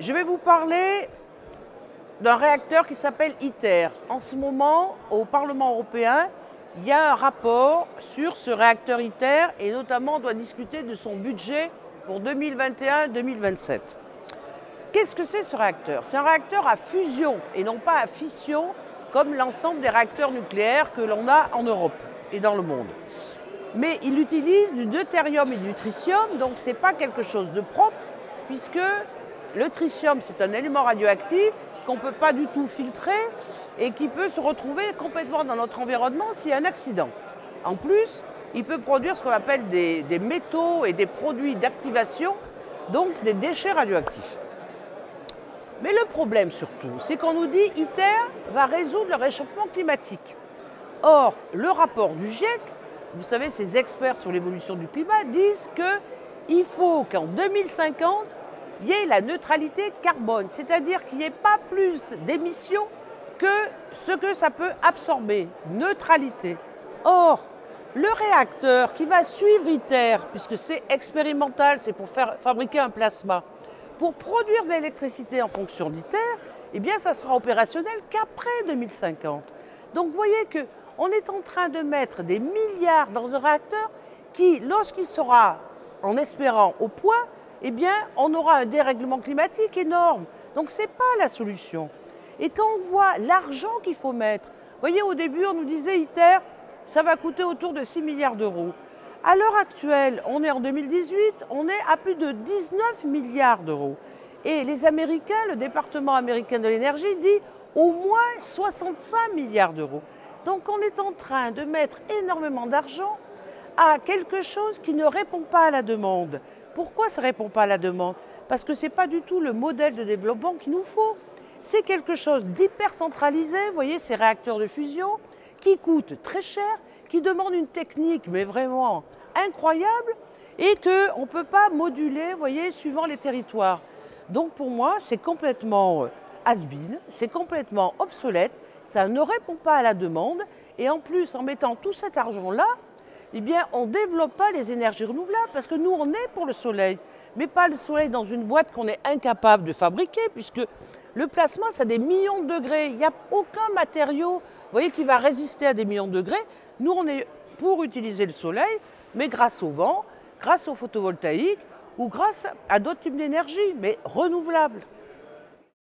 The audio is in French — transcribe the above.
Je vais vous parler d'un réacteur qui s'appelle ITER. En ce moment, au Parlement européen, il y a un rapport sur ce réacteur ITER et notamment on doit discuter de son budget pour 2021-2027. Qu'est-ce que c'est ce réacteur? C'est un réacteur à fusion et non pas à fission comme l'ensemble des réacteurs nucléaires que l'on a en Europe et dans le monde. Mais il utilise du deutérium et du tritium, donc ce n'est pas quelque chose de propre puisque le tritium c'est un élément radioactif qu'on ne peut pas du tout filtrer et qui peut se retrouver complètement dans notre environnement s'il y a un accident. En plus, il peut produire ce qu'on appelle des métaux et des produits d'activation, donc des déchets radioactifs. Mais le problème surtout, c'est qu'on nous dit ITER va résoudre le réchauffement climatique. Or, le rapport du GIEC, vous savez, ces experts sur l'évolution du climat, disent qu'il faut qu'en 2050, il y ait la neutralité carbone, c'est-à-dire qu'il n'y ait pas plus d'émissions que ce que ça peut absorber. Neutralité. Or, le réacteur qui va suivre ITER, puisque c'est expérimental, c'est pour fabriquer un plasma, pour produire de l'électricité en fonction d'ITER, eh bien ça sera opérationnel qu'après 2050. Donc vous voyez qu'on est en train de mettre des milliards dans un réacteur qui, lorsqu'il sera, en espérant, au point, eh bien on aura un dérèglement climatique énorme. Donc ce n'est pas la solution. Et quand on voit l'argent qu'il faut mettre, vous voyez au début on nous disait ITER, ça va coûter autour de 6 milliards d'euros. À l'heure actuelle, on est en 2018, on est à plus de 19 milliards d'euros. Et les Américains, le département américain de l'énergie dit au moins 65 milliards d'euros. Donc on est en train de mettre énormément d'argent à quelque chose qui ne répond pas à la demande. Pourquoi ça ne répond pas à la demande? Parce que ce n'est pas du tout le modèle de développement qu'il nous faut. C'est quelque chose d'hyper centralisé, vous voyez, ces réacteurs de fusion, qui coûtent très cher, qui demandent une technique, mais vraiment incroyable, et qu'on ne peut pas moduler, vous voyez, suivant les territoires. Donc pour moi, c'est complètement has-been, c'est complètement obsolète, ça ne répond pas à la demande, et en plus, en mettant tout cet argent-là, eh bien, on ne développe pas les énergies renouvelables, parce que nous, on est pour le soleil, mais pas le soleil dans une boîte qu'on est incapable de fabriquer, puisque le plasma, ça a des millions de degrés. Il n'y a aucun matériau, vous voyez, qui va résister à des millions de degrés. Nous, on est pour utiliser le soleil, mais grâce au vent, grâce au photovoltaïque ou grâce à d'autres types d'énergie, mais renouvelables.